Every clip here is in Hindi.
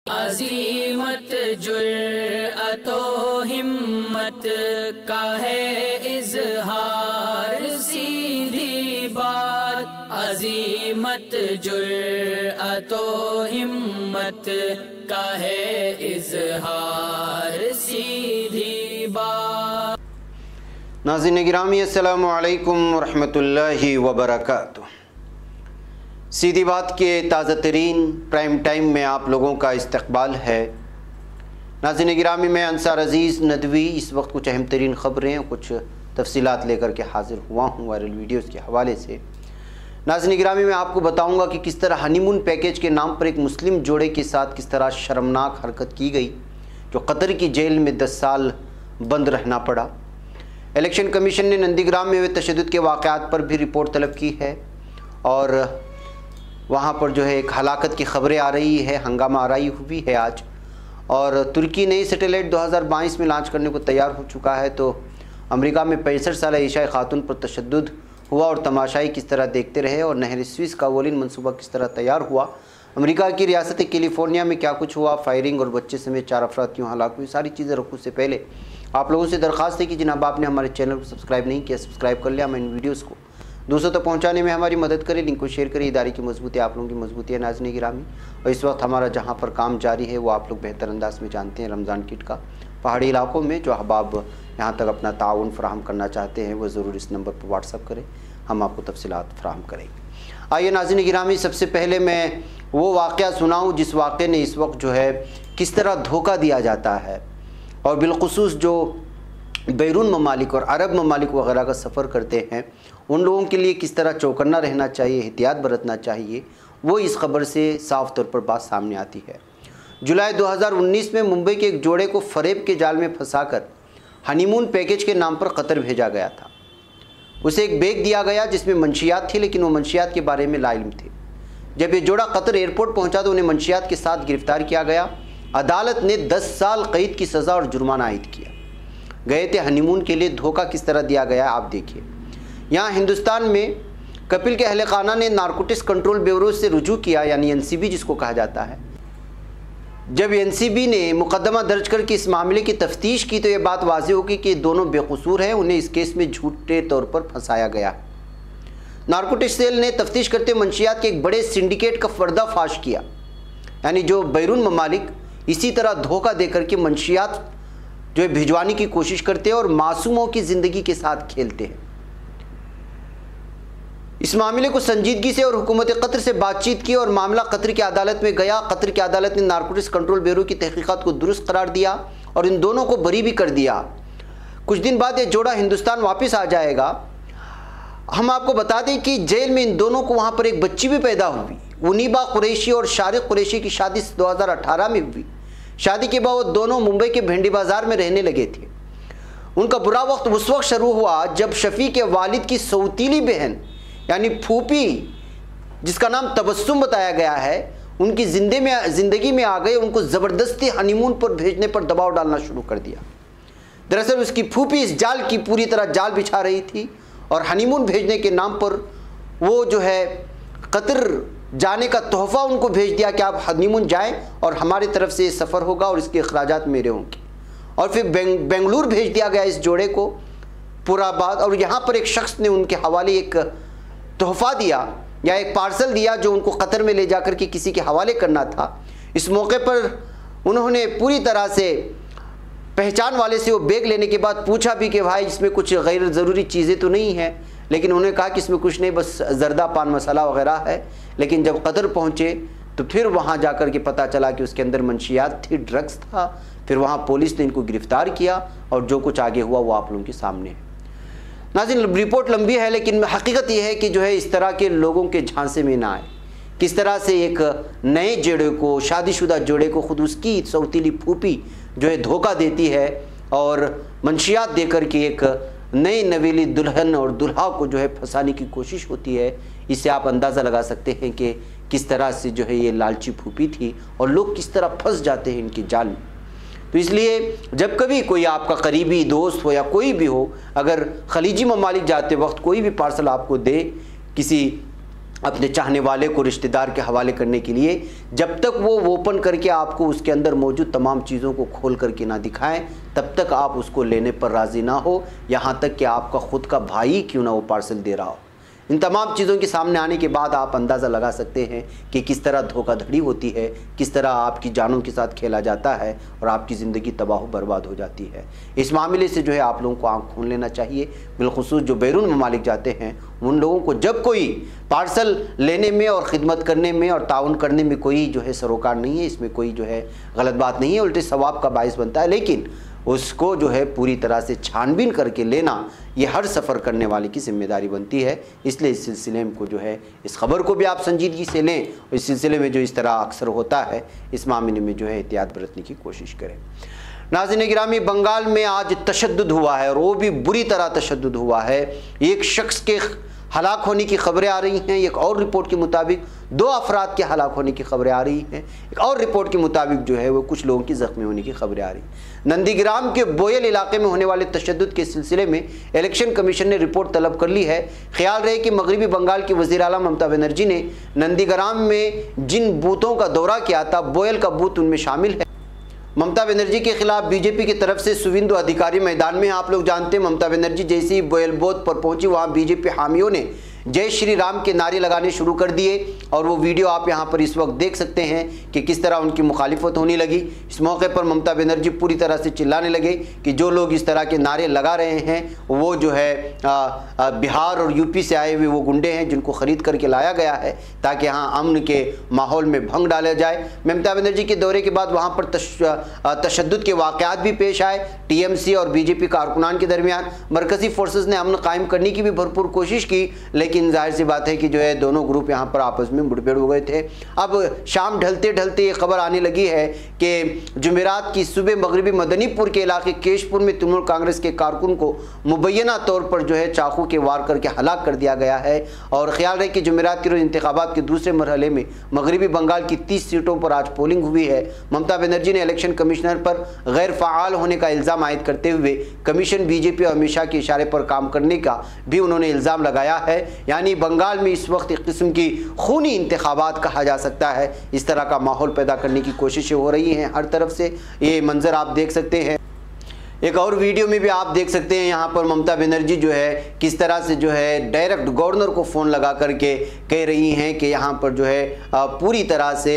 अज़ीमत जुर्अतो हिम्मत का है इज़हार, सीधी बात। अज़ीमत जुर्अतो हिम्मत का है इज़हार, सीधी बात। नाज़रीन गिरामी, अस्सलामु अलैकुम वरहमतुल्लाहि वबरकातुहू। सीधी बात के ताज़ा तरीन प्राइम टाइम में आप लोगों का इस्तकबाल है। नाज़रीन गिरामी, मैं अंसार अज़ीज़ नदवी इस वक्त कुछ अहम तरीन ख़बरें और कुछ तफसीलात लेकर के हाज़िर हुआ हूँ वायरल वीडियोज़ के हवाले से। नाज़रीन गिरामी, मैं आपको बताऊँगा कि किस तरह हनीमून पैकेज के नाम पर एक मुस्लिम जोड़े के साथ किस तरह शर्मनाक हरकत की गई, जो कतर की जेल में 10 साल बंद रहना पड़ा। इलेक्शन कमीशन ने नंदीग्राम में हुए तशद्दुद के वाक़यात पर भी रिपोर्ट तलब की है और वहाँ पर जो है एक हलाकत की ख़बरें आ रही है, हंगामा आराई हुई है आज। और तुर्की नई सैटेलाइट 2022 में लॉन्च करने को तैयार हो चुका है। तो अमेरिका में 65 साल ईशा खातून पर तशद्दुद हुआ और तमाशाई किस तरह देखते रहे और नहर स्विस का वोलिन मनसूबा किस तरह तैयार हुआ। अमेरिका की रियासत कैलिफोर्निया में क्या कुछ हुआ, फायरिंग और बच्चे समेत 4 अफराद क्यों हलाक हुई, सारी चीज़ें रखूँ से पहले आप लोगों से दरख्वास्त है कि जनाब आपने हमारे चैनल को सब्सक्राइब नहीं किया, सब्सक्राइब कर लिया। मैं इन वीडियोज़ को दूसरों तक पहुंचाने में हमारी मदद करें, लिंक को शेयर करें। इदारे की मजबूती आप लोगों की मजबूती है नाज़रीन गिरामी। और इस वक्त हमारा जहां पर काम जारी है वो आप लोग बेहतर अंदाज में जानते हैं, रमज़ान किट का। पहाड़ी इलाकों में जो अहबाब यहां तक अपना ताउन फराहम करना चाहते हैं वो ज़रूर इस नंबर पर व्हाट्सअप करें, हम आपको तफसीलात फराहम करेंगे। आइए नाज़रीन गिरामी, सबसे पहले मैं वो वाक़या सुनाऊँ जिस वाक़े ने इस वक्त जो है किस तरह धोखा दिया जाता है और बिलखुसूस जो बैरून ममालिक और अरब ममालिक वगैरह का सफ़र करते हैं उन लोगों के लिए किस तरह चौकन्ना रहना चाहिए, एहतियात बरतना चाहिए, वो इस खबर से साफ़ तौर पर बात सामने आती है। जुलाई 2019 में मुंबई के एक जोड़े को फरेब के जाल में फंसाकर हनीमून पैकेज के नाम पर कतर भेजा गया था। उसे एक बैग दिया गया जिसमें मंशियात थी, लेकिन वो मंशियात के बारे में लाइल्म थे। जब ये जोड़ा कतर एयरपोर्ट पहुँचा तो उन्हें मंशियात के साथ गिरफ्तार किया गया। अदालत ने 10 साल कैद की सज़ा और जुर्माना आयद किया। गए थे हनीमून के लिए, धोखा किस तरह दिया गया आप देखिए। यहाँ हिंदुस्तान में कपिल के अहले खाना ने नारकोटिक्स कंट्रोल ब्यूरो से रुजू किया, यानी एनसीबी जिसको कहा जाता है। जब एनसीबी ने मुकदमा दर्ज करके इस मामले की तफ्तीश की तो ये बात वाज़ेह होगी कि दोनों बेकसूर हैं, उन्हें इस केस में झूठे तौर पर फंसाया गया। नारकोटिक्स सेल ने तफ्तीश करते मंशियात के एक बड़े सिंडिकेट का पर्दाफाश किया, यानी जो बैरून ममालिक इसी तरह धोखा देकर के मंशियात जो है भिजवाने की कोशिश करते हैं और मासूमों की ज़िंदगी के साथ खेलते हैं। इस मामले को संजीदगी से और हुकूमत कतर से बातचीत की और मामला कतर की अदालत में गया। कतर की अदालत ने नारकोटिक्स कंट्रोल ब्यूरो की तहकीकात को दुरुस्त करार दिया और इन दोनों को बरी भी कर दिया। कुछ दिन बाद ये जोड़ा हिंदुस्तान वापस आ जाएगा। हम आपको बता दें कि जेल में इन दोनों को वहाँ पर एक बच्ची भी पैदा हुई। उनीबा कुरैशी और शारिक कुरैशी की शादी 2018 में हुई। शादी के बाद दोनों मुंबई के भेंडी बाज़ार में रहने लगे थे। उनका बुरा वक्त उस वक्त शुरू हुआ जब शफ़ी के वालिद की सौतीली बहन यानी फूफी, जिसका नाम तबस्सुम बताया गया है, उनकी ज़िंदगी में आ गए। उनको ज़बरदस्ती हनीमून पर भेजने पर दबाव डालना शुरू कर दिया। दरअसल उसकी फूफी इस जाल की पूरी तरह जाल बिछा रही थी और हनीमून भेजने के नाम पर वो जो है कतर जाने का तोहफ़ा उनको भेज दिया कि आप हनीमून जाएं और हमारी तरफ से ये सफ़र होगा और इसके अखराजात मेरे होंगे। और फिर बेंगलुरु भेज दिया गया इस जोड़े को पूरा बात। और यहाँ पर एक शख्स ने उनके हवाले एक तोहफ़ा दिया या एक पार्सल दिया जो उनको कतर में ले जाकर के किसी के हवाले करना था। इस मौके पर उन्होंने पूरी तरह से पहचान वाले से वो बैग लेने के बाद पूछा भी कि भाई इसमें कुछ गैर ज़रूरी चीज़ें तो नहीं हैं, लेकिन उन्होंने कहा कि इसमें कुछ नहीं, बस जर्दा पान मसाला वगैरह है। लेकिन जब कतर पहुँचे तो फिर वहाँ जाकर के पता चला कि उसके अंदर मंशियात थी, ड्रग्स था। फिर वहाँ पुलिस ने इनको गिरफ़्तार किया और जो कुछ आगे हुआ वो आप लोगों के सामने है। नाज़रीन, रिपोर्ट लंबी है लेकिन हकीकत यह है कि जो है इस तरह के लोगों के झांसे में ना आए। किस तरह से एक नए जोड़े को, शादीशुदा जोड़े को खुद उसकी सौतीली फूफी जो है धोखा देती है और मंशियात देकर के एक नई नवेली दुल्हन और दुल्हा को जो है फंसाने की कोशिश होती है। इससे आप अंदाज़ा लगा सकते हैं कि किस तरह से जो है ये लालची फूफी थी और लोग किस तरह फंस जाते हैं इनके जाल में। तो इसलिए जब कभी कोई आपका करीबी दोस्त हो या कोई भी हो, अगर खलीजी ममालिक जाते वक्त कोई भी पार्सल आपको दे किसी अपने चाहने वाले को रिश्तेदार के हवाले करने के लिए, जब तक वो ओपन करके आपको उसके अंदर मौजूद तमाम चीज़ों को खोल करके ना दिखाएं, तब तक आप उसको लेने पर राज़ी ना हो, यहाँ तक कि आपका ख़ुद का भाई क्यों ना वो पार्सल दे रहा हो। इन तमाम चीज़ों के सामने आने के बाद आप अंदाज़ा लगा सकते हैं कि किस तरह धोखाधड़ी होती है, किस तरह आपकी जानों के साथ खेला जाता है और आपकी ज़िंदगी तबाह बर्बाद हो जाती है। इस मामले से जो है आप लोगों को आँख खोल लेना चाहिए। बिलखुसूस जो बैरून ममालिक जाते हैं उन लोगों को जब कोई पार्सल लेने में और ख़िदमत करने में और ताउन करने में कोई जो है सरोकार नहीं है, इसमें कोई जो है गलत बात नहीं है, उल्टे सवाब का बाइस बनता है, लेकिन उसको जो है पूरी तरह से छानबीन करके लेना ये हर सफ़र करने वाले की जिम्मेदारी बनती है। इसलिए इस सिलसिले में को जो है इस खबर को भी आप संजीदगी से लें और इस सिलसिले में जो इस तरह अक्सर होता है इस मामले में जो है एहतियात बरतने की कोशिश करें। नाज़रीन गिरामी, बंगाल में आज तशद्दुद हुआ है और वो भी बुरी तरह तशद्दुद हुआ है। एक शख्स के हलाक होने की खबरें आ रही हैं, एक और रिपोर्ट के मुताबिक 2 अफराद के हलाक होने की खबरें आ रही हैं, एक और रिपोर्ट के मुताबिक जो है वो कुछ लोगों की ज़ख्मी होने की खबरें आ रही हैं। नंदीग्राम के बोयल इलाके में होने वाले तशद्दुद के सिलसिले में इलेक्शन कमीशन ने रिपोर्ट तलब कर ली है। ख्याल रहे कि मगरबी बंगाल की वज़ीर आला ममता बनर्जी ने नंदीग्राम में जिन बूथों का दौरा किया था, बोयल का बूथ उनमें शामिल है। ममता बनर्जी के खिलाफ बीजेपी की तरफ से सुविंदु अधिकारी मैदान में, आप लोग जानते हैं ममता बनर्जी जैसे ही बोयल बूथ पर पहुंची वहां बीजेपी हामियों ने जय श्री राम के नारे लगाने शुरू कर दिए और वो वीडियो आप यहाँ पर इस वक्त देख सकते हैं कि किस तरह उनकी मुखालिफत होने लगी। इस मौके पर ममता बनर्जी पूरी तरह से चिल्लाने लगे कि जो लोग इस तरह के नारे लगा रहे हैं वो जो है बिहार और यूपी से आए हुए वो गुंडे हैं जिनको ख़रीद करके लाया गया है ताकि यहाँ अमन के माहौल में भंग डाला जाए। ममता बनर्जी के दौरे के बाद वहाँ पर तशद्दुद के वाक़यात भी पेश आए। टीएमसी और बीजेपी कारकुनान के दरमियान मरकज़ी फोर्सेस ने अमन कायम करने की भी भरपूर कोशिश की, लेकिन जाहिर सी बात है कि जो है दोनों ग्रुप यहाँ पर आपस में मुठभेड़ हो गए थे। अब शाम ढलते ढलते ये खबर आने लगी है कि जुमेरात की सुबह मगरबी मदनीपुर के इलाके केशपुर में तृणमूल कांग्रेस के कारकुन को मुबैना तौर पर जो है चाकू के वार करके हलाक कर दिया गया है। और ख्याल रहे कि जुमेरात के रोज इंतखाबात के दूसरे मरहले में मगरबी बंगाल की 30 सीटों पर आज पोलिंग हुई है। ममता बनर्जी ने इलेक्शन कमिश्नर पर गैर फ़ाल होने का इल्ज़ाम आयद करते हुए कमीशन बीजेपी और अमित शाह के इशारे पर काम करने का भी उन्होंने इल्ज़ाम लगाया है। यानी बंगाल में इस वक्त एक किस्म की खूनी इंतखाबात कहा जा सकता है। इस तरह का माहौल पैदा करने की कोशिशें हो रही हैं हर तरफ से, ये मंजर आप देख सकते हैं। एक और वीडियो में भी आप देख सकते हैं यहाँ पर ममता बनर्जी जो है किस तरह से जो है डायरेक्ट गवर्नर को फ़ोन लगा करके कह रही हैं कि यहाँ पर जो है पूरी तरह से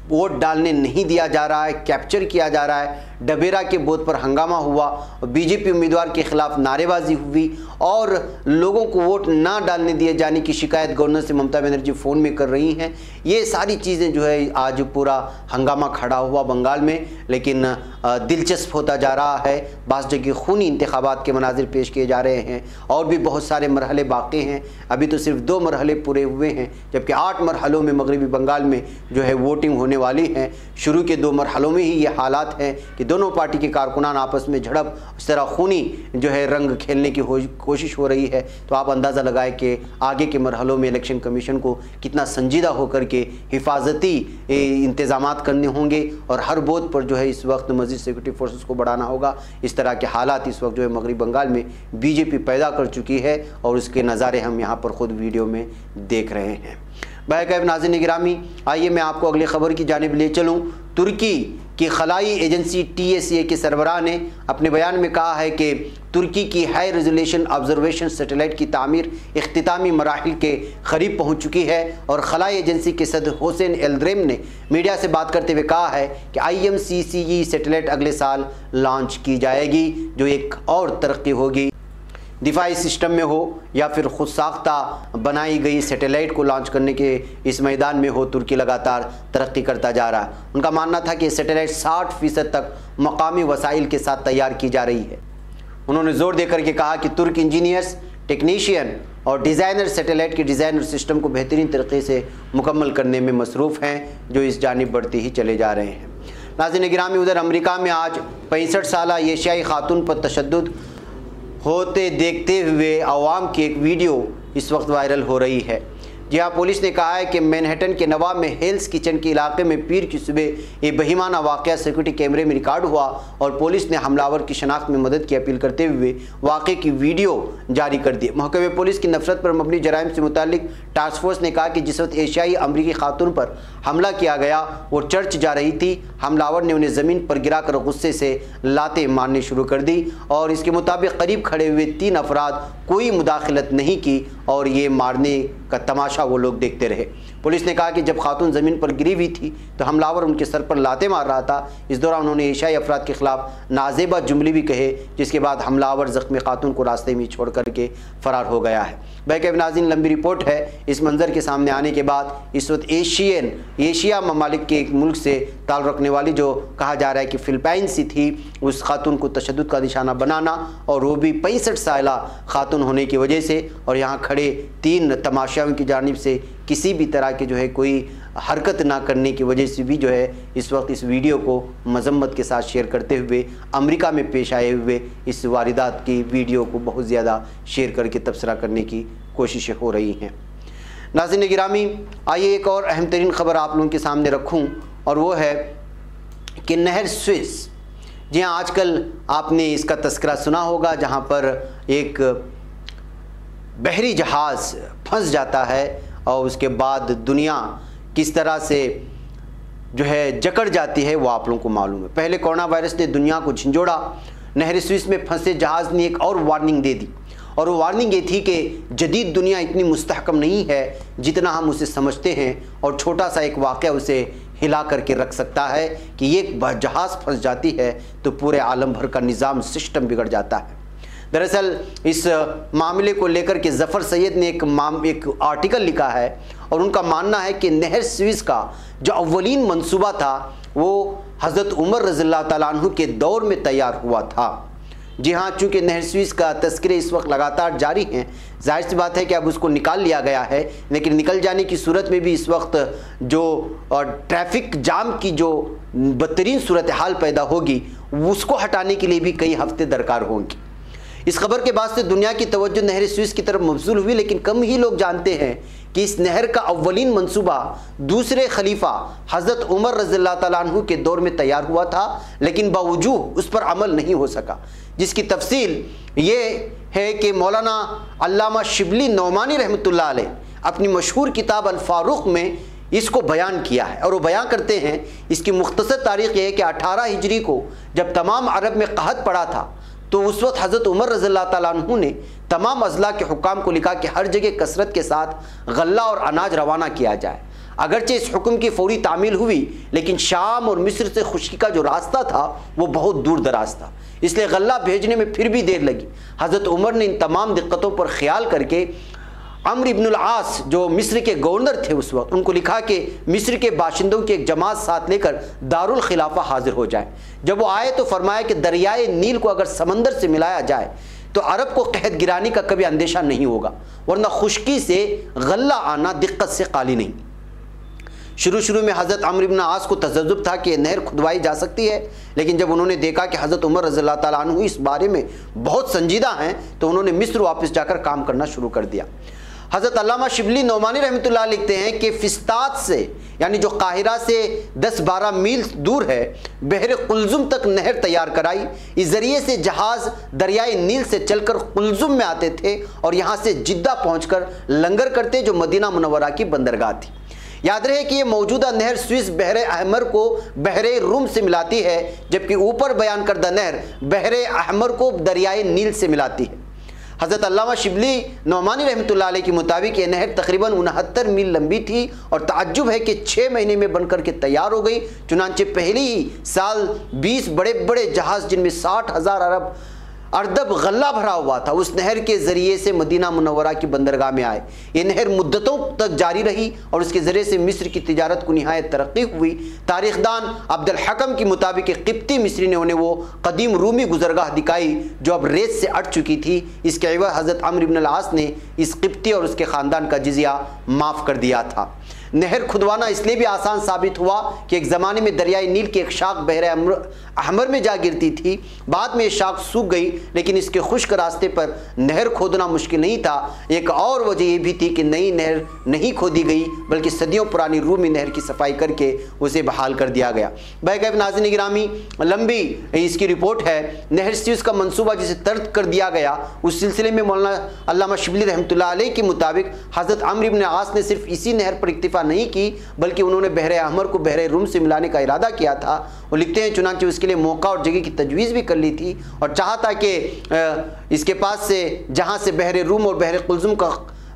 वोट डालने नहीं दिया जा रहा है, कैप्चर किया जा रहा है। डबेरा के बूथ पर हंगामा हुआ, बीजेपी उम्मीदवार के खिलाफ नारेबाजी हुई और लोगों को वोट ना डालने दिए जाने की शिकायत गवर्नर से ममता बनर्जी फ़ोन में कर रही हैं। ये सारी चीज़ें जो है आज पूरा हंगामा खड़ा हुआ बंगाल में, लेकिन दिलचस्प होता जा रहा है। बास जगह खूनी इंतखाबात के मनाजिर पेश किए जा रहे हैं और भी बहुत सारे मरहले बाकी हैं। अभी तो सिर्फ 2 मरहले पूरे हुए हैं, जबकि 8 मरहलों में मगरबी बंगाल में जो है वोटिंग होने वाली है। शुरू के 2 मरहलों में ही ये हालात हैं कि दोनों पार्टी के कारकुनान आपस में झड़प, इस तरह खूनी जो है रंग खेलने की कोशिश हो रही है। तो आप अंदाज़ा लगाए कि आगे के मरहलों में इलेक्शन कमीशन को कितना संजीदा होकर के हिफाजती इंतजामात करने होंगे और हर बूथ पर जो है इस वक्त मज़ीद सिक्योरिटी फोर्सेस को बढ़ाना होगा। इस तरह के हालात इस वक्त जो है मगरबी बंगाल में बीजेपी पैदा कर चुकी है और उसके नज़ारे हम यहाँ पर ख़ुद वीडियो में देख रहे हैं। बाक़ायदा नाज़रीन गिरामी, आइए मैं आपको अगली खबर की जानिब ले चलूँ। तुर्की की खलाई एजेंसी TSA के सरबराह ने अपने बयान में कहा है कि तुर्की की हाई रेजोल्यूशन ऑब्जर्वेशन सैटेलाइट की तामीर इख्तितामी मराहिल के करीब पहुंच चुकी है और खलाई एजेंसी के सदर हुसैन एल्द्रेम ने मीडिया से बात करते हुए कहा है कि IMCCE सैटेलाइट अगले साल लॉन्च की जाएगी, जो एक और तरक्की होगी। दिफाई सिस्टम में हो या फिर खुद साख्ता बनाई गई सैटेलाइट को लॉन्च करने के इस मैदान में हो, तुर्की लगातार तरक्की करता जा रहा है। उनका मानना था कि सैटेलाइट 60% तक मकामी वसाइल के साथ तैयार की जा रही है। उन्होंने जोर देकर के कहा कि तुर्क इंजीनियर्स, टेक्नीशियन और डिज़ाइनर सैटेलाइट के डिज़ाइन और सिस्टम को बेहतरीन तरीके से मुकम्मल करने में मसरूफ़ हैं, जो इस जानिब बढ़ते ही चले जा रहे हैं। नाज़रीन गिरामी, उधर अमेरिका में आज 65 साला एशियाई खातून पर तशद्दुद होते देखते हुए अवाम की एक वीडियो इस वक्त वायरल हो रही है, जी हाँ, पुलिस ने कहा है कि मैनहट्टन के नवाब में हेल्स किचन के इलाके में पीर की सुबह ये बहिमाना वाक़या सिक्योरिटी कैमरे में रिकॉर्ड हुआ और पुलिस ने हमलावर की शनाख्त में मदद की अपील करते हुए वाक़े की वीडियो जारी कर दी। महकमे पुलिस की नफरत पर मबनी जराइम से मुतालिक टास्क फोर्स ने कहा कि जिस वक्त एशियाई अमरीकी खातून पर हमला किया गया वो चर्च जा रही थी, हमलावर ने उन्हें ज़मीन पर गिराकर गुस्से से लातें मारनी शुरू कर दी और इसके मुताबिक करीब खड़े हुए 3 अफराद कोई मुदाखलत नहीं की और ये मारने का तमाशा वो लोग देखते रहे। पुलिस ने कहा कि जब खातून ज़मीन पर गिरी हुई थी तो हमलावर उनके सर पर लाते मार रहा था। इस दौरान उन्होंने एशियाई अफराद के खिलाफ नाजेबा जुमले भी कहे, जिसके बाद हमलावर ज़ख्मी खातून को रास्ते में छोड़ करके फ़रार हो गया है। बैकअप नाज़रीन, लंबी रिपोर्ट है। इस मंज़र के सामने आने के बाद इस वक्त एशिया ममालिक के एक मुल्क से ताल्लुक़ रखने वाली जो कहा जा रहा है कि फ़िलिपाइन सी थी, उस खातून को तशद्दुद का निशाना बनाना और वो भी 65 साला खातून होने की वजह से और यहाँ खड़े 3 तमाशाओं की जानिब से किसी भी तरह के जो है कोई हरकत ना करने की वजह से भी जो है इस वक्त इस वीडियो को मजम्मत के साथ शेयर करते हुए अमेरिका में पेश आए हुए इस वारदात की वीडियो को बहुत ज़्यादा शेयर करके तबसरा करने की कोशिशें हो रही हैं। नाज़रीन गिरामी, आइए एक और अहम तरीन ख़बर आप लोगों के सामने रखूं और वो है कि नहर स्विस। जी हाँ, आजकल आपने इसका तस्करा सुना होगा, जहाँ पर एक बहरी जहाज़ फंस जाता है और उसके बाद दुनिया किस तरह से जो है जकड़ जाती है वो आप लोगों को मालूम है। पहले कोरोना वायरस ने दुनिया को झंझोड़ा, नहर स्विस में फंसे जहाज़ ने एक और वार्निंग दे दी और वो वार्निंग ये थी कि जदीद दुनिया इतनी मुस्तहकम नहीं है जितना हम उसे समझते हैं और छोटा सा एक वाक़या उसे हिला करके रख सकता है कि एक जहाज़ फंस जाती है तो पूरे आलम भर का निज़ाम सिस्टम बिगड़ जाता है। दरअसल इस मामले को लेकर के ज़फ़र सैयद ने एक आर्टिकल लिखा है और उनका मानना है कि नहर स्विस का जो अव्वलीन मंसूबा था वो हज़रत उमर रज़ियल्लाहु ताला अन्हु के दौर में तैयार हुआ था। जी हाँ, चूँकि नहर स्विस का तस्करे इस वक्त लगातार जारी हैं, जाहिर सी बात है कि अब उसको निकाल लिया गया है, लेकिन निकल जाने की सूरत में भी इस वक्त जो ट्रैफिक जाम की जो बदतरीन सूरत हाल पैदा होगी उसको हटाने के लिए भी कई हफ्ते दरकार होंगे। इस खबर के बाद से दुनिया की तवज्जो नहर स्विस की तरफ मबज़ूल हुई, लेकिन कम ही लोग जानते हैं कि इस नहर का अव्वलीन मंसूबा दूसरे खलीफा हज़रत उमर रज़ियल्लाहु ताला अन्हु के दौर में तैयार हुआ था, लेकिन बावजूद उस पर अमल नहीं हो सका, जिसकी तफसील ये है कि मौलाना अल्लामा शिबली नौमानी रहमतुल्लाह अलैह अपनी मशहूर किताब अल फारूक में इसको बयान किया है और वो बयान करते हैं। इसकी मुख्तसर तारीख़ ये है कि 18 हिजरी को जब तमाम अरब में कहत पड़ा था तो उस वक्त हज़रत उमर रज़ियल्लाहु ताला अन्हु ने तमाम अज़ला के हुक्काम को लिखा कि हर जगह कसरत के साथ गल्ला और अनाज रवाना किया जाए। अगरचे इस हुक्म की फौरी तामील हुई, लेकिन शाम और मिस्र से खुश्की का जो रास्ता था वो बहुत दूर दराज था, इसलिए गल्ला भेजने में फिर भी देर लगी। हज़रत उमर ने इन तमाम दिक्कतों पर ख्याल करके अम्र इब्नुल आस जो मिस्र के गवर्नर थे उस वक्त, उनको लिखा कि मिस्र के बाशिंदों की एक जमात साथ लेकर दारुल खिलाफा हाजिर हो जाए। जब वो आए तो फरमाया कि दरियाए नील को अगर समंदर से मिलाया जाए तो अरब को कहत गिरानी का कभी अंदेशा नहीं होगा, वरना खुश्की से गल्ला आना दिक्कत से खाली नहीं। शुरू में हज़रत अम्र इब्न आस को तजज्जुब था कि नहर खुदवाई जा सकती है, लेकिन जब उन्होंने देखा कि हज़रत उमर रज़ियल्लाहु ताला अन्हु इस बारे में बहुत संजीदा हैं तो उन्होंने मिस्र वापस जाकर काम करना शुरू कर दिया। हज़रत अल्लामा शिबली नौमानी रहमतुल्लाह लिखते हैं कि फिस्तात से यानी जो काहिरा से 10-12 मील दूर है बहर कुलजुम तक नहर तैयार कराई। इस ज़रिए से जहाज़ दरियाए नील से चलकर कुलजुम में आते थे और यहाँ से जिद्दा पहुँचकर लंगर करते जो मदीना मुनव्वरा की बंदरगाह थी। याद रहे कि ये मौजूदा नहर स्विस बहरे अहमर को बहरे रूम से मिलाती है, जबकि ऊपर बयान करदा नहर बहरे अहमर को दरियाए नील से मिलाती है। हज़रत अल्लामा शिबली नौमानी रहमतुल्लाह अलैह के मुताबिक ये नहर तकरीबन 69 मील लंबी थी और ताज्जुब है कि 6 महीने में बनकर के तैयार हो गई। चुनांचे पहले ही साल 20 बड़े बड़े जहाज़ जिनमें 60,000 अरब अर्दब गल्ला भरा हुआ था उस नहर के ज़रिए से मदीना मुनव्वरा की बंदरगाह में आए। ये नहर मुद्दतों तक जारी रही और उसके ज़रिए से मिस्र की तिजारत को निहायत तरक्की हुई। तारीखदान अब्दुल हकम के मुताबिक किप्ती मिस्री ने उन्हें वो कदीम रूमी गुजरगाह दिखाई जो अब रेत से अट चुकी थी। इसके अलावा हज़रत अम्र इब्न आस ने इस किप्ती और उसके ख़ानदान का जिज़िया माफ़ कर दिया था। नहर खुदवाना इसलिए भी आसान साबित हुआ कि एक ज़माने में दरियाई नील की एक शाख बहरे अहमर में जा गिरती थी। बाद में ये शाख सूख गई, लेकिन इसके खुश्क रास्ते पर नहर खोदना मुश्किल नहीं था। एक और वजह यह भी थी कि नई नहर नहीं खोदी गई, बल्कि सदियों पुरानी रूमी नहर की सफाई करके उसे बहाल कर दिया गया। बैकअप नाज़रीन गिरामी, लंबी इसकी रिपोर्ट है। नहर स्यूज़ का मंसूबा जिसे तर्क कर दिया गया, उस सिलसिले में मौलाना अल्लामा शिबली रहमतुल्लाह अलैह के मुताबिक हज़रत अम्र इब्न आस ने सिर्फ इसी नहर पर इक्तिफा नहीं की, बल्कि उन्होंने बहरे अहमर को बहरे रूम से मिलाने का इरादा किया था। वो लिखते हैं, चुनांचे उसके लिए मौका और जगह की तजवीज़ भी कर ली थी और चाहा था कि इसके पास से जहाँ से बहरे रूम और बहरे कुल्ज़ुम का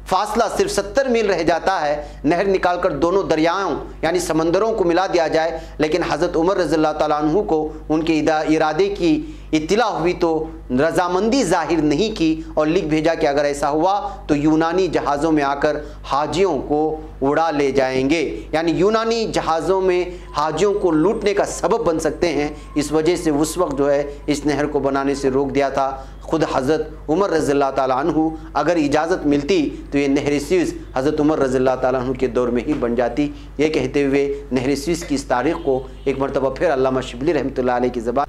फासला सिर्फ 70 मील रह जाता है, नहर निकालकर दोनों दरियाओं यानी समंदरों को मिला दिया जाए। लेकिन हज़रत उमर रज़ियल्लाहु ताला अन्हु को उनके इरादे की इत्तला हुई तो रजामंदी जाहिर नहीं की और लिख भेजा कि अगर ऐसा हुआ तो यूनानी जहाज़ों में आकर हाजियों को उड़ा ले जाएंगे, यानी यूनानी जहाज़ों में हाजियों को लूटने का सबब बन सकते हैं। इस वजह से उस वक्त जो है इस नहर को बनाने से रोक दिया था। खुद हज़रत उमर रज़ियल्लाहु ताला अन्हु अगर इजाज़त मिलती तो ये नहर स्यूज़ हज़रत उमर रज़ियल्लाहु ताला अन्हु के दौर में ही बन जाती। ये कहते हुए नहर स्यूज़ की इस तारीख़ को एक मरतबा फिर अल्लामा शिबली रहमतुल्लाह अलैह की ज़बान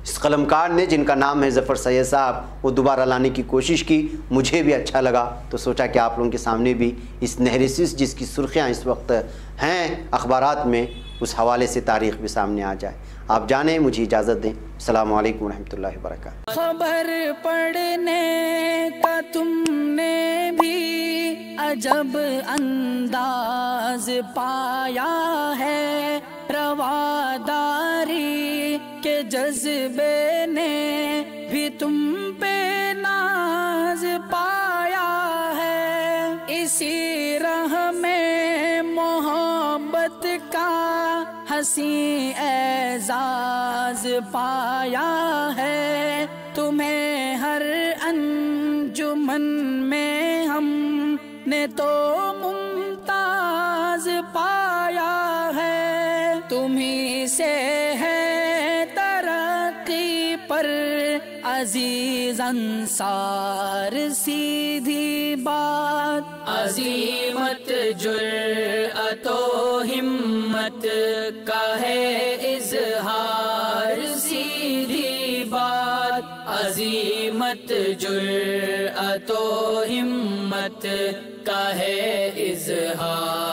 इस कलमकार ने, जिनका नाम है ज़फ़र सैयद साहब, वो दोबारा लाने की कोशिश की। मुझे भी अच्छा लगा तो सोचा कि आप लोगों के सामने भी इस नहर स्यूज़ जिसकी सुर्खियाँ इस वक्त हैं अखबारात में, उस हवाले से तारीख़ भी सामने आ जाए। आप जाने, मुझे इजाज़त दें। अस्सलामु अलैकुम रहमतुल्लाहि व बरकातहू। खबर पढ़ने का तुमने भी अजब अंदाज पाया है, रवादारी के जज्बे ने भी तुम पे नाज पाया है। इसी राह में मोहब्बत का हसी एजाज पाया है। तुम्हें हर अंजुमन में हमने तो मुमताज पाया है। तुम्ही से है तरक्की पर अजीज अंसार, सीधी बात अजीमत जुर्अतो हिम्मत का है इजहार, सीधी बात अजीमत जुर्अतो हिम्मत का है इजहार।